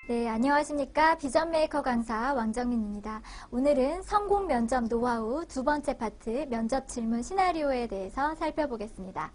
네, 안녕하십니까. 비전 메이커 강사 왕정민입니다. 오늘은 성공 면접 노하우 두 번째 파트 면접 질문 시나리오에 대해서 살펴보겠습니다.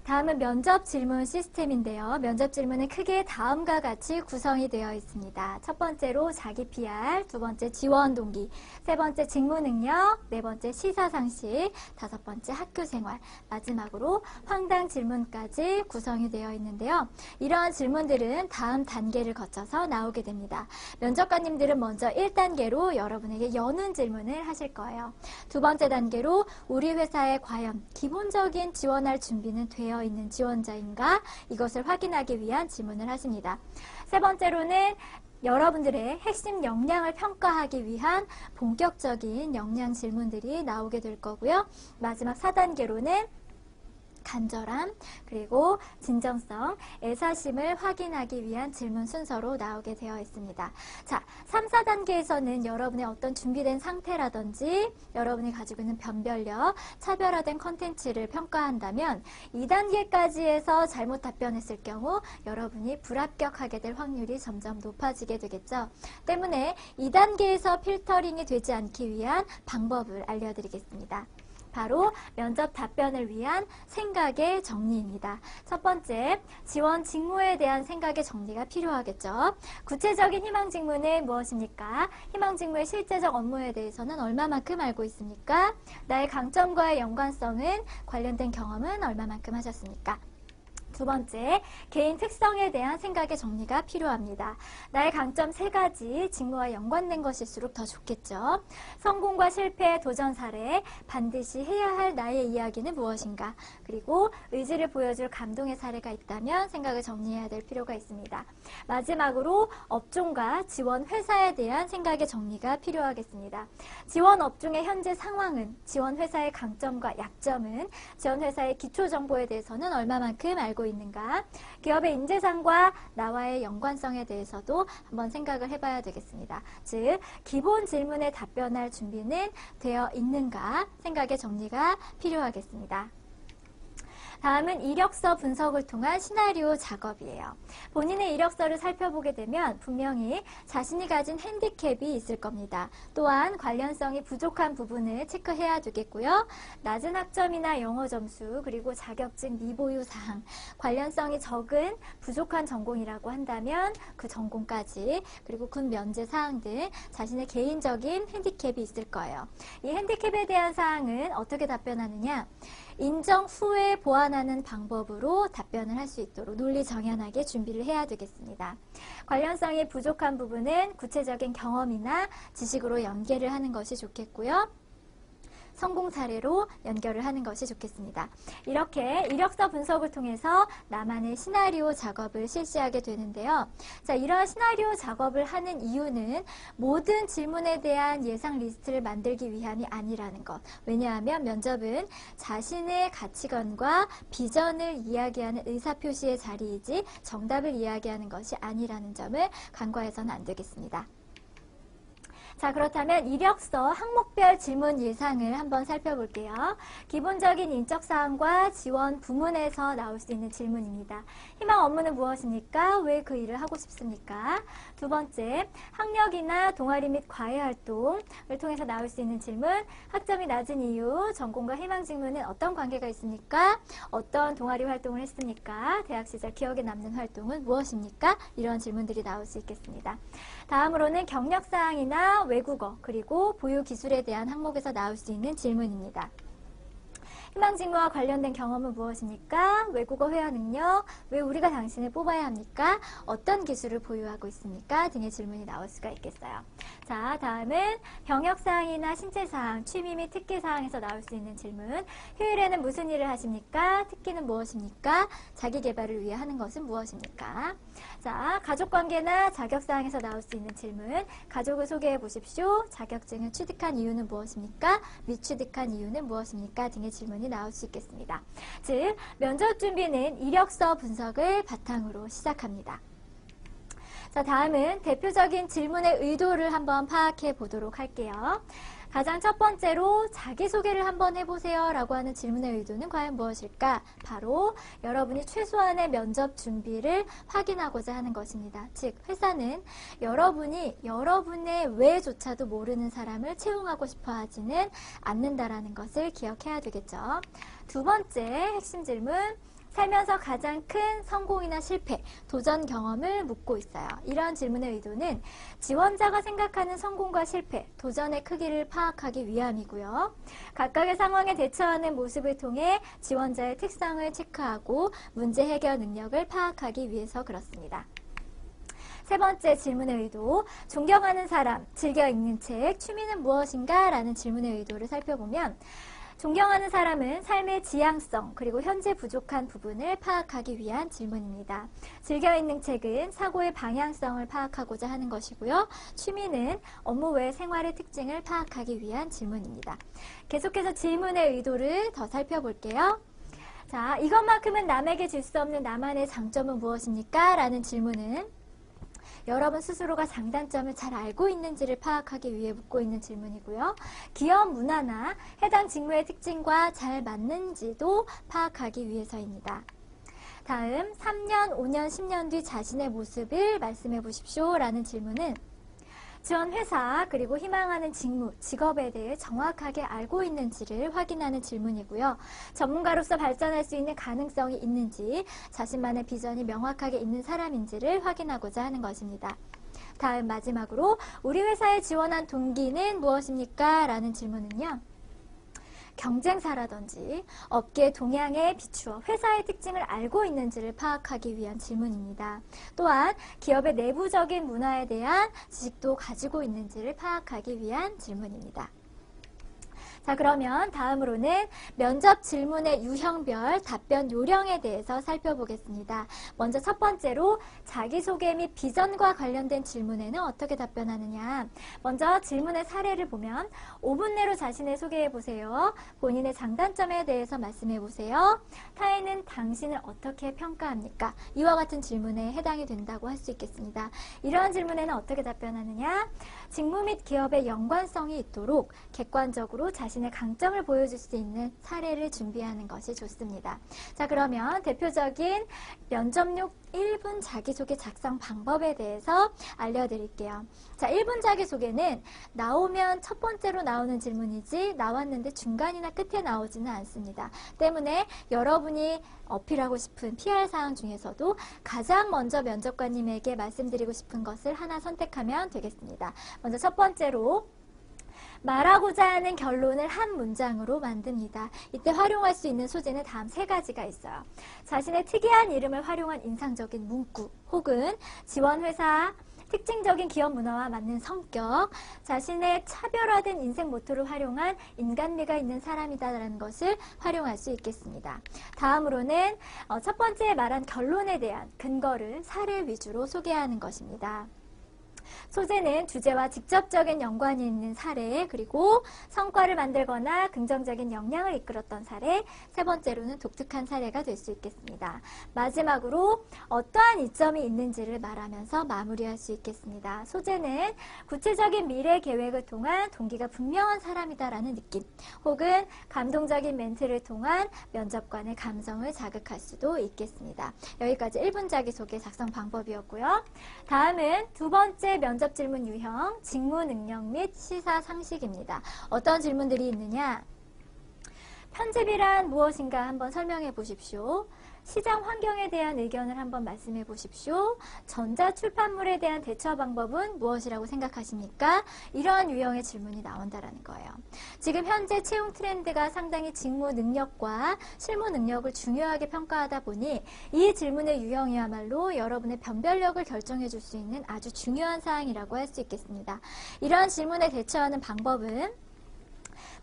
다음은 면접 질문 시스템인데요. 면접 질문은 크게 다음과 같이 구성이 되어 있습니다. 첫 번째로 자기 PR, 두 번째 지원 동기, 세 번째 직무 능력, 네 번째 시사상식, 다섯 번째 학교 생활, 마지막으로 황당 질문까지 구성이 되어 있는데요. 이러한 질문들은 다음 단계를 거쳐서 나오게 됩니다. 면접관님들은 먼저 1단계로 여러분에게 여는 질문을 하실 거예요. 두 번째 단계로 우리 회사에 과연 기본적인 지원할 준비는 되어 있는 지원자인가 이것을 확인하기 위한 질문을 하십니다. 세 번째로는 여러분들의 핵심 역량을 평가하기 위한 본격적인 역량 질문들이 나오게 될 거고요. 마지막 4단계로는 간절함, 그리고 진정성, 애사심을 확인하기 위한 질문 순서로 나오게 되어 있습니다. 자, 3, 4단계에서는 여러분의 어떤 준비된 상태라든지 여러분이 가지고 있는 변별력, 차별화된 컨텐츠를 평가한다면 2단계까지에서 잘못 답변했을 경우 여러분이 불합격하게 될 확률이 점점 높아지게 되겠죠. 때문에 2단계에서 필터링이 되지 않기 위한 방법을 알려드리겠습니다. 바로 면접 답변을 위한 생각의 정리입니다. 첫 번째, 지원 직무에 대한 생각의 정리가 필요하겠죠. 구체적인 희망 직무는 무엇입니까? 희망 직무의 실제적 업무에 대해서는 얼마만큼 알고 있습니까? 나의 강점과의 연관성은 관련된 경험은 얼마만큼 하셨습니까? 두 번째, 개인 특성에 대한 생각의 정리가 필요합니다. 나의 강점 3가지, 직무와 연관된 것일수록 더 좋겠죠. 성공과 실패의 도전 사례, 반드시 해야 할 나의 이야기는 무엇인가, 그리고 의지를 보여줄 감동의 사례가 있다면 생각을 정리해야 될 필요가 있습니다. 마지막으로 업종과 지원 회사에 대한 생각의 정리가 필요하겠습니다. 지원 업종의 현재 상황은, 지원 회사의 강점과 약점은, 지원 회사의 기초 정보에 대해서는 얼마만큼 알고 있는가, 기업의 인재상과 나와의 연관성에 대해서도 한번 생각을 해봐야 되겠습니다. 즉, 기본 질문에 답변할 준비는 되어 있는가 생각의 정리가 필요하겠습니다. 다음은 이력서 분석을 통한 시나리오 작업이에요. 본인의 이력서를 살펴보게 되면 분명히 자신이 가진 핸디캡이 있을 겁니다. 또한 관련성이 부족한 부분을 체크해야 되겠고요. 낮은 학점이나 영어 점수, 그리고 자격증 미보유 사항, 관련성이 적은 부족한 전공이라고 한다면 그 전공까지, 그리고 군 면제 사항 등 자신의 개인적인 핸디캡이 있을 거예요. 이 핸디캡에 대한 사항은 어떻게 답변하느냐? 인정 후에 보완하는 방법으로 답변을 할 수 있도록 논리정연하게 준비를 해야 되겠습니다. 관련성이 부족한 부분은 구체적인 경험이나 지식으로 연계를 하는 것이 좋겠고요. 성공 사례로 연결을 하는 것이 좋겠습니다. 이렇게 이력서 분석을 통해서 나만의 시나리오 작업을 실시하게 되는데요. 자, 이러한 시나리오 작업을 하는 이유는 모든 질문에 대한 예상 리스트를 만들기 위함이 아니라는 것. 왜냐하면 면접은 자신의 가치관과 비전을 이야기하는 의사표시의 자리이지 정답을 이야기하는 것이 아니라는 점을 간과해서는 안 되겠습니다. 자, 그렇다면 이력서 항목별 질문 예상을 한번 살펴볼게요. 기본적인 인적사항과 지원 부문에서 나올 수 있는 질문입니다. 희망 업무는 무엇입니까? 왜 그 일을 하고 싶습니까? 두 번째, 학력이나 동아리 및 과외활동을 통해서 나올 수 있는 질문. 학점이 낮은 이유, 전공과 희망 직무는 어떤 관계가 있습니까? 어떤 동아리 활동을 했습니까? 대학 시절 기억에 남는 활동은 무엇입니까? 이런 질문들이 나올 수 있겠습니다. 다음으로는 경력사항이나 외국어, 그리고 보유 기술에 대한 항목에서 나올 수 있는 질문입니다. 희망 직무와 관련된 경험은 무엇입니까? 외국어 회화 능력, 왜 우리가 당신을 뽑아야 합니까? 어떤 기술을 보유하고 있습니까? 등의 질문이 나올 수가 있겠어요. 자, 다음은 병역사항이나 신체사항, 취미 및 특기사항에서 나올 수 있는 질문. 휴일에는 무슨 일을 하십니까? 특기는 무엇입니까? 자기개발을 위해 하는 것은 무엇입니까? 자, 가족관계나 자격사항에서 나올 수 있는 질문. 가족을 소개해 보십시오. 자격증을 취득한 이유는 무엇입니까? 미취득한 이유는 무엇입니까? 등의 질문이 나올 수 있겠습니다. 즉, 면접 준비는 이력서 분석을 바탕으로 시작합니다. 자, 다음은 대표적인 질문의 의도를 한번 파악해 보도록 할게요. 가장 첫 번째로 자기소개를 한번 해보세요 라고 하는 질문의 의도는 과연 무엇일까? 바로 여러분이 최소한의 면접 준비를 확인하고자 하는 것입니다. 즉 회사는 여러분이 여러분의 왜조차도 모르는 사람을 채용하고 싶어 하지는 않는다라는 것을 기억해야 되겠죠. 두 번째 핵심 질문, 살면서 가장 큰 성공이나 실패, 도전 경험을 묻고 있어요. 이러한 질문의 의도는 지원자가 생각하는 성공과 실패, 도전의 크기를 파악하기 위함이고요. 각각의 상황에 대처하는 모습을 통해 지원자의 특성을 체크하고 문제 해결 능력을 파악하기 위해서 그렇습니다. 세 번째 질문의 의도, 존경하는 사람, 즐겨 읽는 책, 취미는 무엇인가? 라는 질문의 의도를 살펴보면 존경하는 사람은 삶의 지향성 그리고 현재 부족한 부분을 파악하기 위한 질문입니다. 즐겨 읽는 책은 사고의 방향성을 파악하고자 하는 것이고요. 취미는 업무 외 생활의 특징을 파악하기 위한 질문입니다. 계속해서 질문의 의도를 더 살펴볼게요. 자, 이것만큼은 남에게 줄 수 없는 나만의 장점은 무엇입니까? 라는 질문은 여러분 스스로가 장단점을 잘 알고 있는지를 파악하기 위해 묻고 있는 질문이고요. 기업 문화나 해당 직무의 특징과 잘 맞는지도 파악하기 위해서입니다. 다음 3년, 5년, 10년 뒤 자신의 모습을 말씀해 보십시오 라는 질문은 전 회사 그리고 희망하는 직무, 직업에 대해 정확하게 알고 있는지를 확인하는 질문이고요. 전문가로서 발전할 수 있는 가능성이 있는지, 자신만의 비전이 명확하게 있는 사람인지를 확인하고자 하는 것입니다. 다음 마지막으로 우리 회사에 지원한 동기는 무엇입니까? 라는 질문은요. 경쟁사라든지 업계 동향에 비추어 회사의 특징을 알고 있는지를 파악하기 위한 질문입니다. 또한 기업의 내부적인 문화에 대한 지식도 가지고 있는지를 파악하기 위한 질문입니다. 자, 그러면 다음으로는 면접 질문의 유형별 답변 요령에 대해서 살펴보겠습니다. 먼저 첫 번째로 자기소개 및 비전과 관련된 질문에는 어떻게 답변하느냐. 먼저 질문의 사례를 보면 5분 내로 자신을 소개해보세요. 본인의 장단점에 대해서 말씀해보세요. 타인은 당신을 어떻게 평가합니까? 이와 같은 질문에 해당이 된다고 할 수 있겠습니다. 이러한 질문에는 어떻게 답변하느냐. 직무 및 기업의 연관성이 있도록 객관적으로 자신의 강점을 보여줄 수 있는 사례를 준비하는 것이 좋습니다. 자, 그러면 대표적인 면접용 1분 자기소개 작성 방법에 대해서 알려드릴게요. 자, 1분 자기소개는 나오면 첫 번째로 나오는 질문이지 나왔는데 중간이나 끝에 나오지는 않습니다. 때문에 여러분이 어필하고 싶은 PR사항 중에서도 가장 먼저 면접관님에게 말씀드리고 싶은 것을 하나 선택하면 되겠습니다. 먼저 첫 번째로 말하고자 하는 결론을 한 문장으로 만듭니다. 이때 활용할 수 있는 소재는 다음 세 가지가 있어요. 자신의 특이한 이름을 활용한 인상적인 문구, 혹은 지원회사 특징적인 기업 문화와 맞는 성격, 자신의 차별화된 인생 모토를 활용한 인간미가 있는 사람이다라는 것을 활용할 수 있겠습니다. 다음으로는 첫 번째 말한 결론에 대한 근거를 사례 위주로 소개하는 것입니다. 소재는 주제와 직접적인 연관이 있는 사례, 그리고 성과를 만들거나 긍정적인 영향을 이끌었던 사례, 세 번째로는 독특한 사례가 될 수 있겠습니다. 마지막으로 어떠한 이점이 있는지를 말하면서 마무리할 수 있겠습니다. 소재는 구체적인 미래 계획을 통한 동기가 분명한 사람이다라는 느낌, 혹은 감동적인 멘트를 통한 면접관의 감성을 자극할 수도 있겠습니다. 여기까지 1분 자기소개 작성 방법이었고요. 다음은 두 번째 면접 질문 유형, 직무 능력 및 시사 상식입니다. 어떤 질문들이 있느냐? 편집이란 무엇인가 한번 설명해 보십시오. 시장 환경에 대한 의견을 한번 말씀해 보십시오. 전자출판물에 대한 대처 방법은 무엇이라고 생각하십니까? 이러한 유형의 질문이 나온다는 거예요. 지금 현재 채용 트렌드가 상당히 직무 능력과 실무 능력을 중요하게 평가하다 보니 이 질문의 유형이야말로 여러분의 변별력을 결정해 줄 수 있는 아주 중요한 사항이라고 할 수 있겠습니다. 이러한 질문에 대처하는 방법은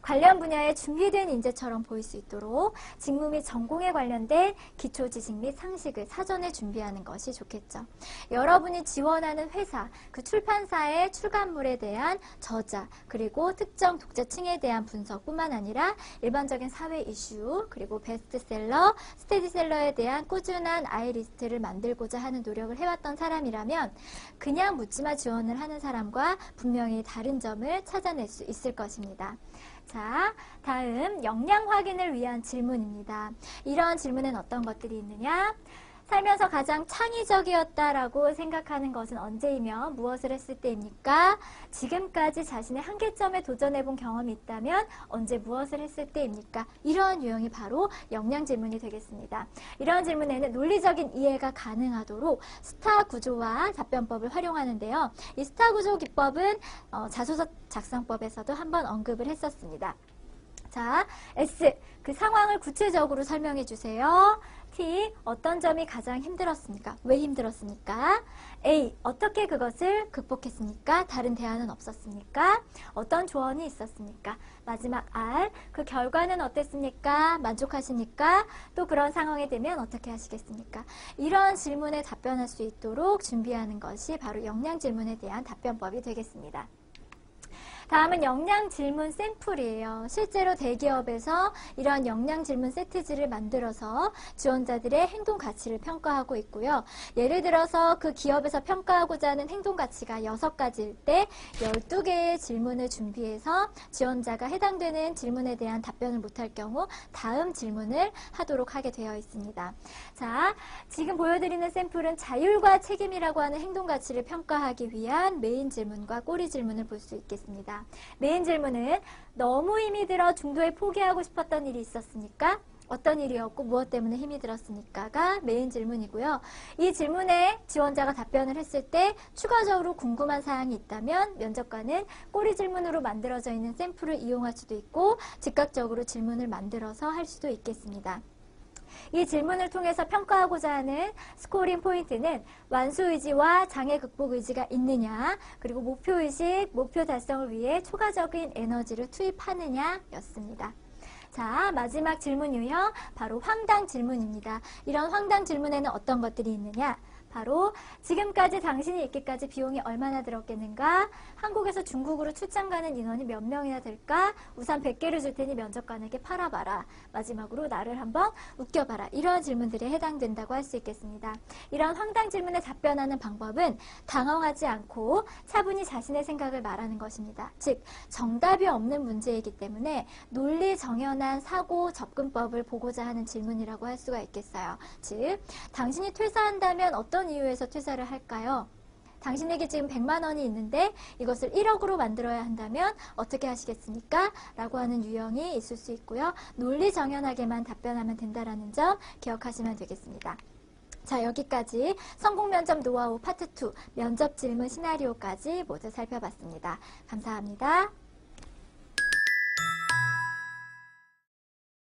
관련 분야에 준비된 인재처럼 보일 수 있도록 직무 및 전공에 관련된 기초 지식 및 상식을 사전에 준비하는 것이 좋겠죠. 여러분이 지원하는 회사, 그 출판사의 출간물에 대한 저자, 그리고 특정 독자층에 대한 분석뿐만 아니라 일반적인 사회 이슈, 그리고 베스트셀러, 스테디셀러에 대한 꾸준한 아이리스트를 만들고자 하는 노력을 해왔던 사람이라면 그냥 묻지마 지원을 하는 사람과 분명히 다른 점을 찾아낼 수 있을 것입니다. 자, 다음 역량 확인을 위한 질문입니다. 이런 질문엔 어떤 것들이 있느냐? 살면서 가장 창의적이었다라고 생각하는 것은 언제이며 무엇을 했을 때입니까? 지금까지 자신의 한계점에 도전해본 경험이 있다면 언제 무엇을 했을 때입니까? 이러한 유형이 바로 역량 질문이 되겠습니다. 이러한 질문에는 논리적인 이해가 가능하도록 스타 구조와 답변법을 활용하는데요. 이 스타 구조 기법은 자소서 작성법에서도 한번 언급을 했었습니다. 자, S. 그 상황을 구체적으로 설명해 주세요. T. 어떤 점이 가장 힘들었습니까? 왜 힘들었습니까? A. 어떻게 그것을 극복했습니까? 다른 대안은 없었습니까? 어떤 조언이 있었습니까? 마지막 R. 그 결과는 어땠습니까? 만족하십니까? 또 그런 상황이 되면 어떻게 하시겠습니까? 이런 질문에 답변할 수 있도록 준비하는 것이 바로 역량 질문에 대한 답변법이 되겠습니다. 다음은 역량 질문 샘플이에요. 실제로 대기업에서 이러한 역량 질문 세트지를 만들어서 지원자들의 행동 가치를 평가하고 있고요. 예를 들어서 그 기업에서 평가하고자 하는 행동 가치가 6가지일 때 12개의 질문을 준비해서 지원자가 해당되는 질문에 대한 답변을 못할 경우 다음 질문을 하도록 하게 되어 있습니다. 자, 지금 보여드리는 샘플은 자율과 책임이라고 하는 행동 가치를 평가하기 위한 메인 질문과 꼬리 질문을 볼 수 있겠습니다. 메인 질문은 너무 힘이 들어 중도에 포기하고 싶었던 일이 있었습니까? 어떤 일이었고 무엇 때문에 힘이 들었습니까가 메인 질문이고요. 이 질문에 지원자가 답변을 했을 때 추가적으로 궁금한 사항이 있다면 면접관은 꼬리 질문으로 만들어져 있는 샘플을 이용할 수도 있고 즉각적으로 질문을 만들어서 할 수도 있겠습니다. 이 질문을 통해서 평가하고자 하는 스코링 포인트는 완수의지와 장애 극복 의지가 있느냐, 그리고 목표의식, 목표 달성을 위해 초과적인 에너지를 투입하느냐 였습니다. 자, 마지막 질문 유형, 바로 황당 질문입니다. 이런 황당 질문에는 어떤 것들이 있느냐? 바로 지금까지 당신이 있기까지 비용이 얼마나 들었겠는가? 한국에서 중국으로 출장 가는 인원이 몇 명이나 될까? 우산 100개를 줄 테니 면접관에게 팔아봐라. 마지막으로 나를 한번 웃겨봐라. 이러한 질문들에 해당된다고 할 수 있겠습니다. 이런 황당 질문에 답변하는 방법은 당황하지 않고 차분히 자신의 생각을 말하는 것입니다. 즉, 정답이 없는 문제이기 때문에 논리 정연한 사고 접근법을 보고자 하는 질문이라고 할 수가 있겠어요. 즉, 당신이 퇴사한다면 어떤 이유에서 퇴사를 할까요? 당신에게 지금 100만 원이 있는데 이것을 1억으로 만들어야 한다면 어떻게 하시겠습니까? 라고 하는 유형이 있을 수 있고요. 논리 정연하게만 답변하면 된다는 점 기억하시면 되겠습니다. 자, 여기까지 성공 면접 노하우 파트 2 면접 질문 시나리오까지 모두 살펴봤습니다. 감사합니다.